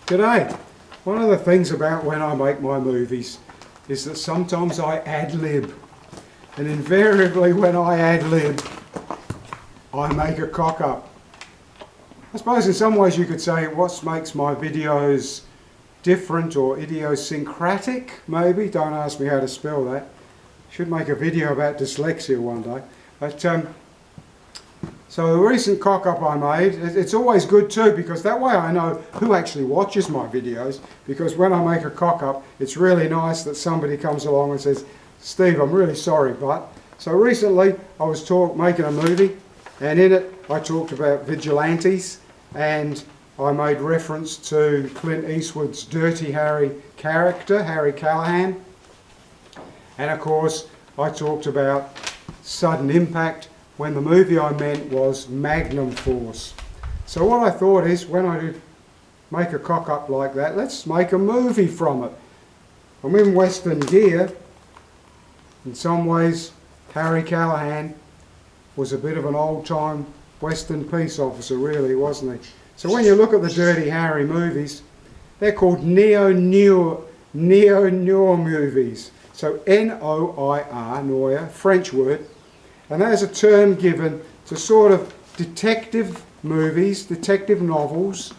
G'day. One of the things about when I make my movies is that sometimes I ad-lib. And invariably when I ad-lib, I make a cock-up. I suppose in some ways you could say what makes my videos different or idiosyncratic, maybe. Don't ask me how to spell that. Should make a video about dyslexia one day. But so the recent cock-up I made, it's always good too, because that way I know who actually watches my videos, because when I make a cock-up, it's really nice that somebody comes along and says, Steve, I'm really sorry, but... So recently I was making a movie, and in it I talked about vigilantes, and I made reference to Clint Eastwood's Dirty Harry character, Harry Callahan, and of course I talked about sudden impact, when the movie I meant was Magnum Force. So what I thought is, when I do make a cock-up like that, let's make a movie from it. I'm in Western gear. In some ways, Harry Callahan was a bit of an old-time Western peace officer, really, wasn't he? So when you look at the Dirty Harry movies, they're called neo-noir movies. So N-O-I-R, noir, French word. And that is a term given to sort of detective movies, detective novels,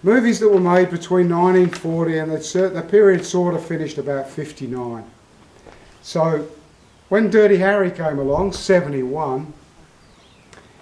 movies that were made between 1940 and the period sort of finished about 59. So when Dirty Harry came along, 71,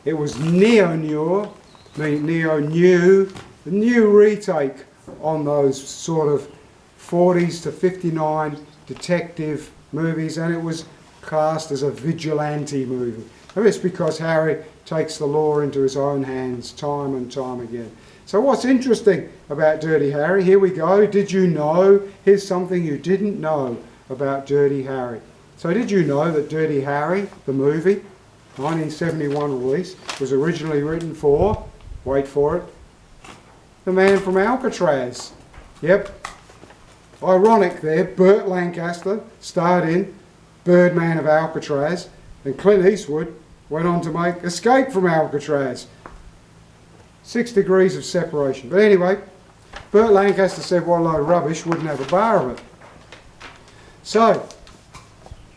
it was neo-noir, neo-new, the new retake on those sort of 40s to 59 detective movies, and it was classed as a vigilante movie. And it's because Harry takes the law into his own hands time and time again. So what's interesting about Dirty Harry, here we go, did you know, here's something you didn't know about Dirty Harry. So did you know that Dirty Harry, the movie, 1971 release, was originally written for, wait for it, the man from Alcatraz. Yep, ironic there, Burt Lancaster starred in Birdman of Alcatraz, and Clint Eastwood went on to make Escape from Alcatraz. 6 degrees of separation. But anyway, Burt Lancaster said what a load of rubbish, wouldn't have a bar of it. So,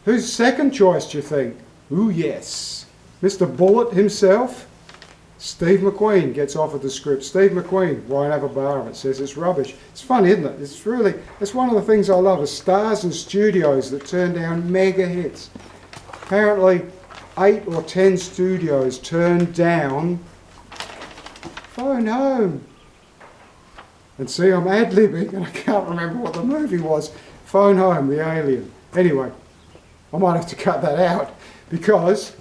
who's second choice, do you think? Ooh, yes. Mr. Bullet himself, Steve McQueen, gets offered the script. Steve McQueen won't have a bar of it, says it's rubbish. It's funny, isn't it? It's one of the things I love, is stars and studios that turn down mega hits. Apparently 8 or 10 studios turned down Phone Home. And see, I'm ad-libbing and I can't remember what the movie was. Phone Home, the alien. Anyway, I might have to cut that out, because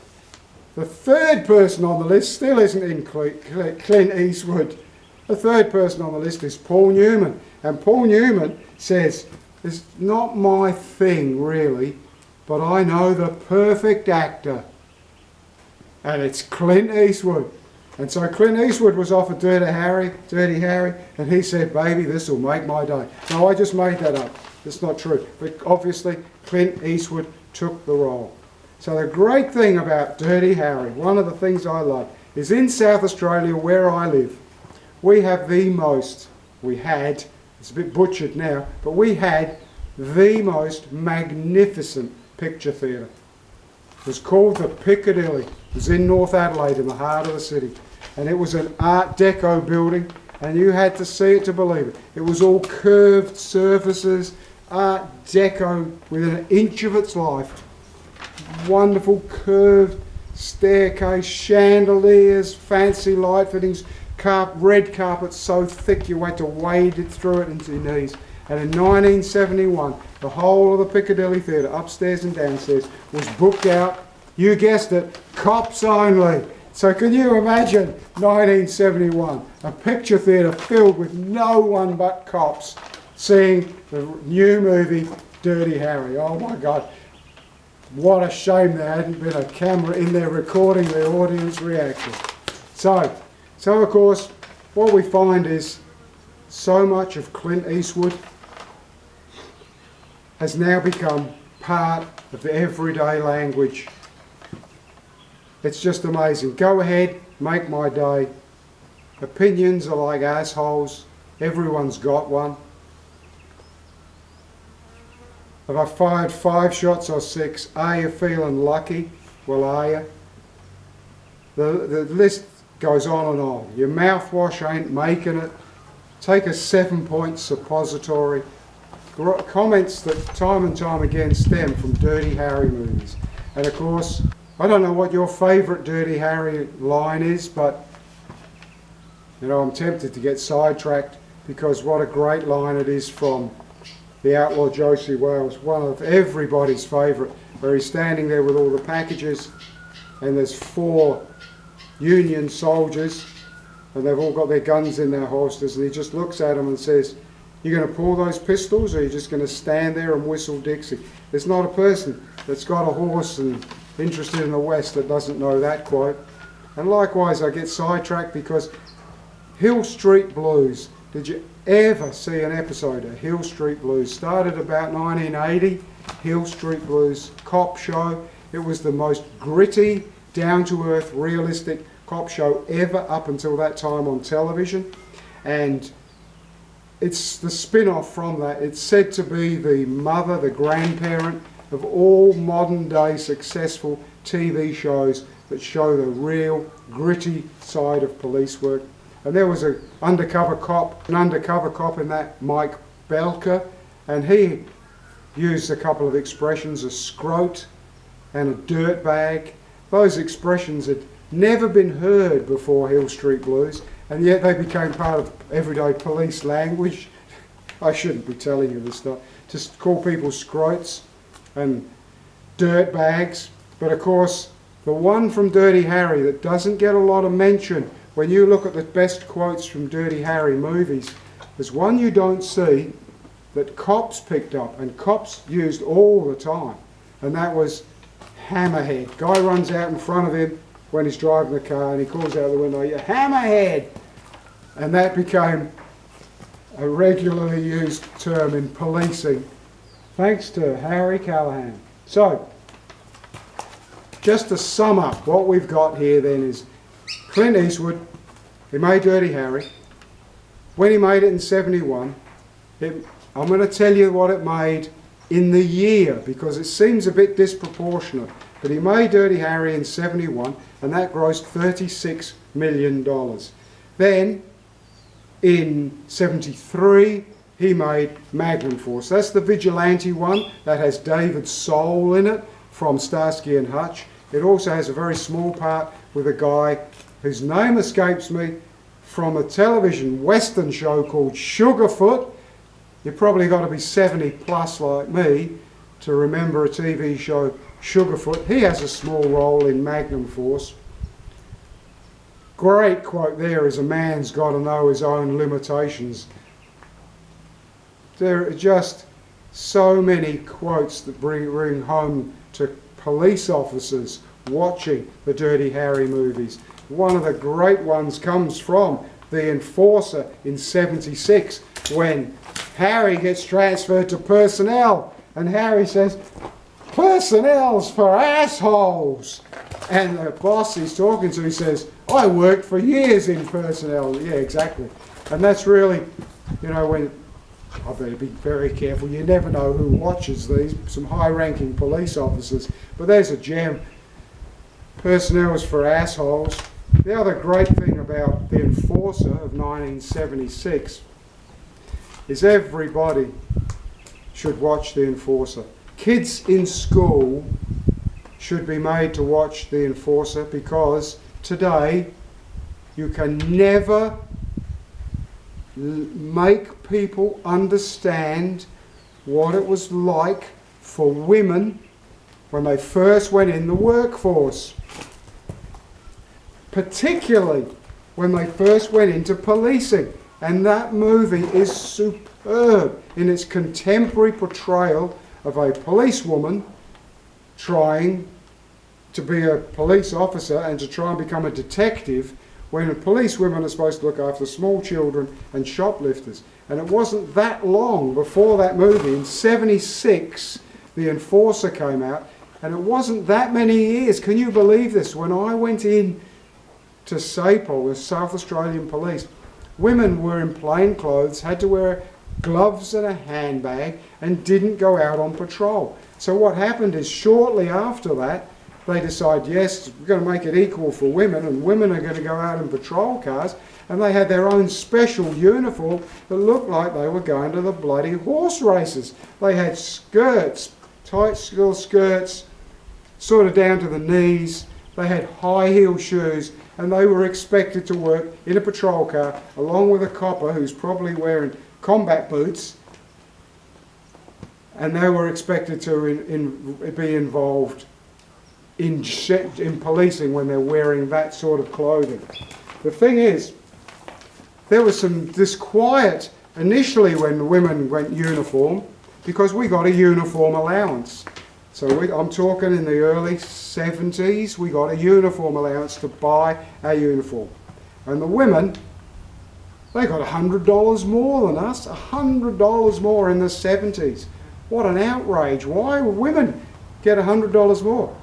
the third person on the list still isn't in Clint Eastwood. The third person on the list is Paul Newman. And Paul Newman says, it's not my thing really, but I know the perfect actor. And it's Clint Eastwood. And so Clint Eastwood was offered Dirty Harry, and he said, baby, this will make my day. No, I just made that up. It's not true. But obviously, Clint Eastwood took the role. So the great thing about Dirty Harry, one of the things I love, is in South Australia where I live, we had, it's a bit butchered now, but we had the most magnificent picture theatre. It was called the Piccadilly. It was in North Adelaide, in the heart of the city. And it was an Art Deco building, and you had to see it to believe it. It was all curved surfaces, Art Deco within an inch of its life. Wonderful curved staircase, chandeliers, fancy light fittings, red carpet so thick you had to wade it through it into your knees. And in 1971, the whole of the Piccadilly Theatre, upstairs and downstairs, was booked out, you guessed it, cops only. So can you imagine 1971, a picture theatre filled with no one but cops seeing the new movie Dirty Harry. Oh my God. What a shame there hadn't been a camera in there recording the audience reaction. So of course, what we find is so much of Clint Eastwood has now become part of the everyday language. It's just amazing. Go ahead, make my day. Opinions are like assholes. Everyone's got one. Have I fired 5 shots or 6? Are you feeling lucky? Well, are you? The list goes on and on. Your mouthwash ain't making it. Take a 7-point suppository. Comments that time and time again stem from Dirty Harry movies. And of course, I don't know what your favourite Dirty Harry line is, but you know, I'm tempted to get sidetracked because what a great line it is from The Outlaw Josie Wales, one of everybody's favourite, where he's standing there with all the packages and there's 4 Union soldiers and they've all got their guns in their holsters, and he just looks at them and says, "You're going to pull those pistols, or you're just going to stand there and whistle Dixie?" There's not a person that's got a horse and interested in the West that doesn't know that quote. And likewise, I get sidetracked because Hill Street Blues, did you ever see an episode of Hill Street Blues? Started about 1980, Hill Street Blues cop show. It was the most gritty, down-to-earth, realistic cop show ever up until that time on television. And it's the spin-off from that. It's said to be the mother, the grandparent of all modern-day successful TV shows that show the real gritty side of police work. And there was an undercover cop in that, Mike Belker, and he used a couple of expressions, a scrote and a dirtbag. Those expressions had never been heard before Hill Street Blues, and yet they became part of everyday police language. I shouldn't be telling you this stuff. Just call people scrotes and dirtbags. But of course, the one from Dirty Harry that doesn't get a lot of mention when you look at the best quotes from Dirty Harry movies, there's one you don't see that cops picked up and cops used all the time, and that was hammerhead. Guy runs out in front of him when he's driving the car and he calls out the window, "You hammerhead!" And that became a regularly used term in policing, thanks to Harry Callahan. So, just to sum up, what we've got here then is Clint Eastwood, he made Dirty Harry. When he made it in 71, I'm going to tell you what it made in the year, because it seems a bit disproportionate, but he made Dirty Harry in 71, and that grossed $36 million. Then, in 73, he made Magnum Force. That's the vigilante one that has David Soul in it from Starsky and Hutch. It also has a very small part with a guy whose name escapes me from a television western show called Sugarfoot. You've probably got to be 70 plus like me to remember a TV show, Sugarfoot. He has a small role in Magnum Force. Great quote there is, "A man's got to know his own limitations." There are just so many quotes that bring home to police officers watching the Dirty Harry movies. One of the great ones comes from The Enforcer in 76, when Harry gets transferred to personnel, and Harry says, "Personnel's for assholes." And the boss he's talking to says, "I worked for years in personnel." Yeah, exactly. And that's really, you know, when I better be very careful. You never know who watches these. Some high-ranking police officers. But there's a gem. Personnel's for assholes. The other great thing about The Enforcer of 1976 is everybody should watch The Enforcer. Kids in school should be made to watch The Enforcer, because today you can never make people understand what it was like for women when they first went in the workforce, particularly when they first went into policing. And that movie is superb in its contemporary portrayal of a policewoman trying to be a police officer and to try and become a detective, when police women are supposed to look after small children and shoplifters. And it wasn't that long before that movie, in 76, The Enforcer came out, and it wasn't that many years, can you believe this, when I went in to SAPOL, the South Australian Police, Women were in plain clothes, had to wear gloves and a handbag, and didn't go out on patrol. So what happened is shortly after that, they decide, yes, we're going to make it equal for women, and women are going to go out in patrol cars, and they had their own special uniform that looked like they were going to the bloody horse races. They had skirts, tight little skirts, sort of down to the knees. They had high heel shoes, and they were expected to work in a patrol car along with a copper who's probably wearing combat boots, and they were expected to be involved in policing when they're wearing that sort of clothing. The thing is, there was some disquiet initially when women went uniform because we got a uniform allowance. So I'm talking in the early 70s, we got a uniform allowance to buy our uniform. And the women, they got $100 more than us, $100 more in the 70s. What an outrage. Why would women get $100 more?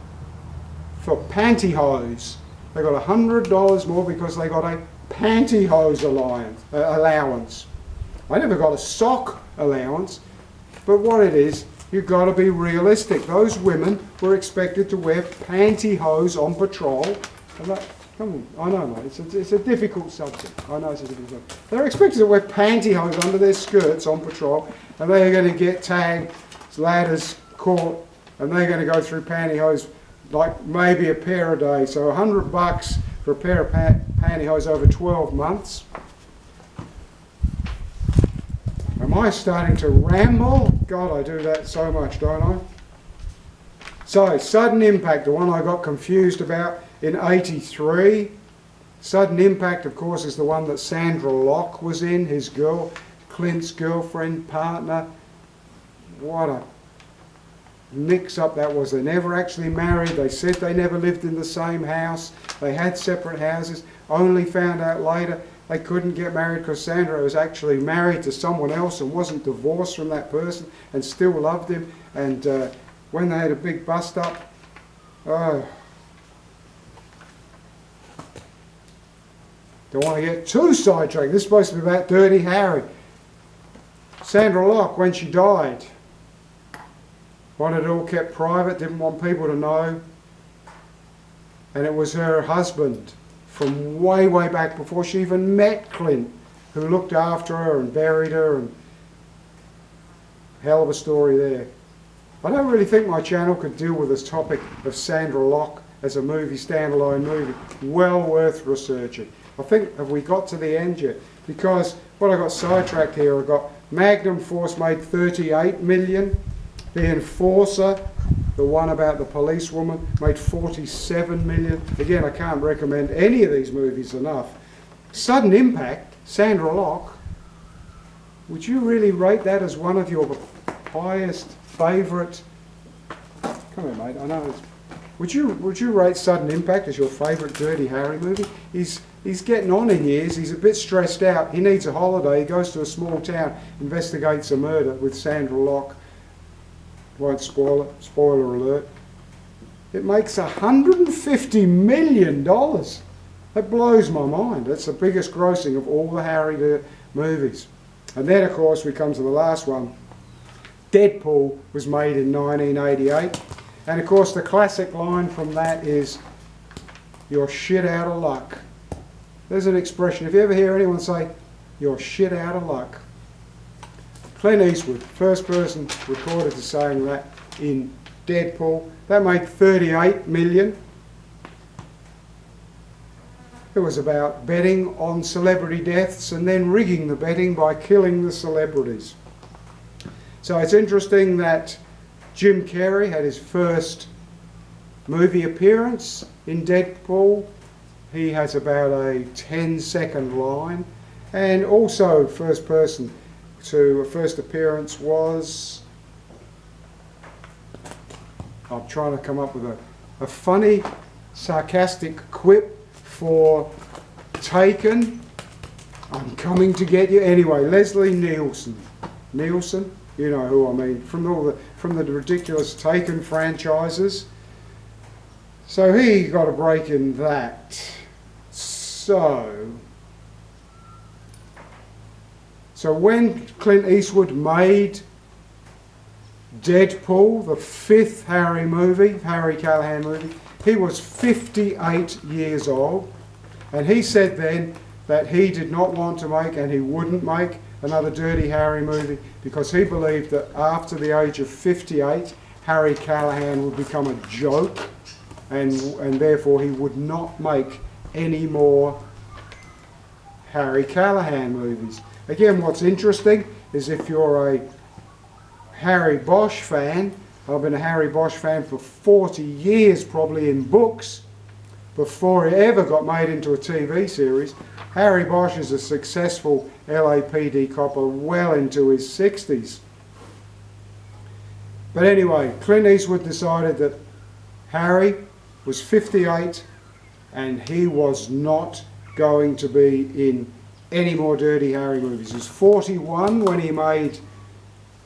For pantyhose. They got $100 more because they got a pantyhose allowance. I never got a sock allowance, but what it is, you've got to be realistic. Those women were expected to wear pantyhose on patrol. And that, come on, I know, mate, it's a difficult subject. I know it's a difficult subject. They're expected to wear pantyhose under their skirts on patrol, and they're going to get tagged, ladders, caught, and they're going to go through pantyhose like maybe a pair a day. So $100 for a pair of pantyhose over 12 months. Am I starting to ramble? God, I do that so much, don't I? So, Sudden Impact, the one I got confused about in '83. Sudden Impact, of course, is the one that Sandra Locke was in, Clint's girlfriend, partner. What a mix-up that was. They never actually married. They said they never lived in the same house. They had separate houses. Only found out later they couldn't get married because Sandra was actually married to someone else and wasn't divorced from that person and still loved him. And when they had a big bust-up, don't want to get too sidetracked. This is supposed to be about Dirty Harry. Sandra Locke, when she died, wanted it all kept private, didn't want people to know. And it was her husband from way, way back before she even met Clint who looked after her and buried her, and hell of a story there. I don't really think my channel could deal with this topic of Sandra Locke as a movie, standalone movie. Well worth researching. I think, have we got to the end yet? Because what I got sidetracked here, I got Magnum Force made $38 million. The Enforcer, the one about the policewoman, made $47 million. Again, I can't recommend any of these movies enough. Sudden Impact, Sandra Locke, would you really rate that as one of your highest favourite? Come here, mate. I know it's. Would you rate Sudden Impact as your favourite Dirty Harry movie? He's getting on in years. He's a bit stressed out. He needs a holiday. He goes to a small town, investigates a murder with Sandra Locke. Won't spoil it. Spoiler alert. It makes $150 million. That blows my mind. That's the biggest grossing of all the Harry movies. And then, of course, we come to the last one. Deadpool was made in 1988. And, of course, the classic line from that is, "You're shit out of luck." There's an expression. If you ever hear anyone say, "You're shit out of luck," Clint Eastwood, first person recorded as saying that in Deadpool. That made $38 million. It was about betting on celebrity deaths and then rigging the betting by killing the celebrities. So it's interesting that Jim Carrey had his first movie appearance in Deadpool. He has about a 10-second line. And also first person to a first appearance was, I'm trying to come up with a funny, sarcastic quip for Taken. I'm coming to get you. Anyway, Leslie Nielsen. Nielsen, you know who I mean, from the ridiculous Taken franchises. So he got a break in that. So So when Clint Eastwood made Deadpool, the 5th Harry Callahan movie, he was 58 years old, and he said then that he did not want to make, and he wouldn't make, another Dirty Harry movie because he believed that after the age of 58, Harry Callahan would become a joke, and therefore he would not make any more Harry Callahan movies. Again, what's interesting is if you're a Harry Bosch fan, I've been a Harry Bosch fan for 40 years, probably in books, before he ever got made into a TV series. Harry Bosch is a successful LAPD copper well into his 60s. But anyway, Clint Eastwood decided that Harry was 58 and he was not going to be in any more Dirty Harry movies. He was 41 when he made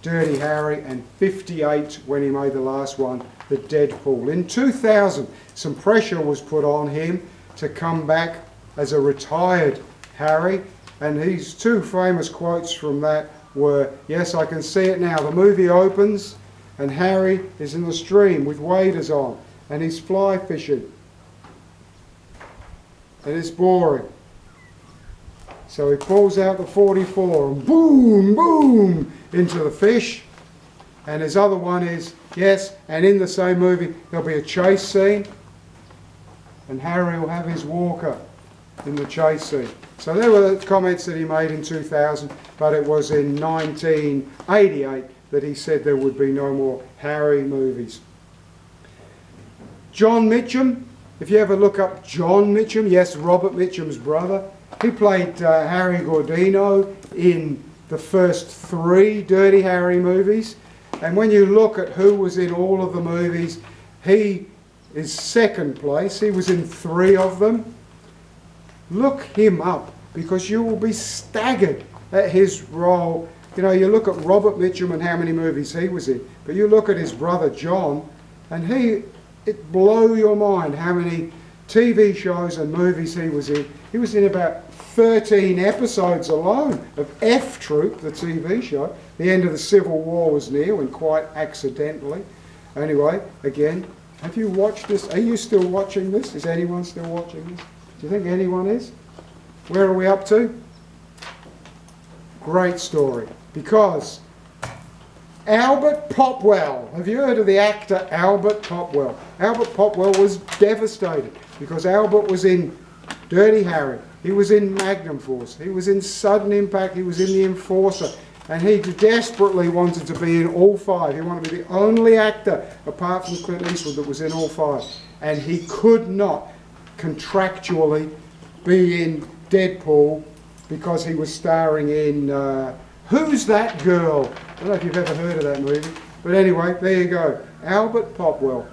Dirty Harry and 58 when he made the last one, the Deadpool. In 2000, some pressure was put on him to come back as a retired Harry, and his two famous quotes from that were, "Yes, I can see it now. The movie opens and Harry is in the stream with waders on and he's fly fishing. And it's boring. So he pulls out the 44 and boom, boom, into the fish." And his other one is, yes, and in the same movie there'll be a chase scene and Harry will have his walker in the chase scene. So there were the comments that he made in 2000, but it was in 1988 that he said there would be no more Harry movies. John Mitchum, if you ever look up John Mitchum, yes, Robert Mitchum's brother, he played Harry Gordino in the first 3 Dirty Harry movies. And when you look at who was in all of the movies, he is second place. He was in 3 of them. Look him up because you will be staggered at his role. You know, you look at Robert Mitchum and how many movies he was in, but you look at his brother John and it blow your mind how many TV shows and movies he was in. He was in about 13 episodes alone of F Troop, the TV show. The end of the Civil War was near, and quite accidentally. Anyway, again, have you watched this? Are you still watching this? Is anyone still watching this? Do you think anyone is? Where are we up to? Great story. Because Albert Popwell, have you heard of the actor Albert Popwell? Albert Popwell was devastated because Albert was in Dirty Harry, he was in Magnum Force, he was in Sudden Impact, he was in The Enforcer, and he desperately wanted to be in all 5. He wanted to be the only actor apart from Clint Eastwood that was in all 5, and he could not contractually be in Deadpool because he was starring in Who's That Girl? I don't know if you've ever heard of that movie, but anyway, there you go. Albert Popwell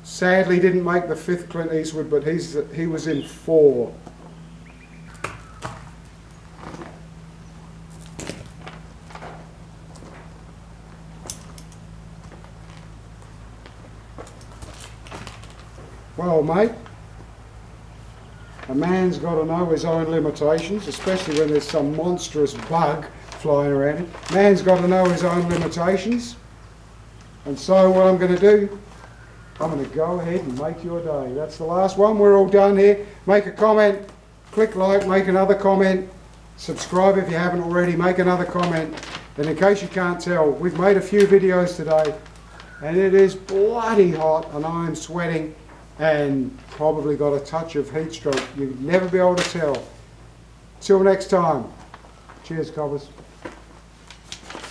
sadly didn't make the 5th Clint Eastwood, but he was in 4. Well, mate, a man's got to know his own limitations, especially when there's some monstrous bug flying around him. Man's got to know his own limitations. And so what I'm going to do, I'm going to go ahead and make your day. That's the last one. We're all done here. Make a comment, click like, make another comment, subscribe if you haven't already, make another comment. And in case you can't tell, we've made a few videos today and it is bloody hot and I'm sweating and probably got a touch of heat stroke. You'd never be able to tell. Till next time. Cheers, cobbers.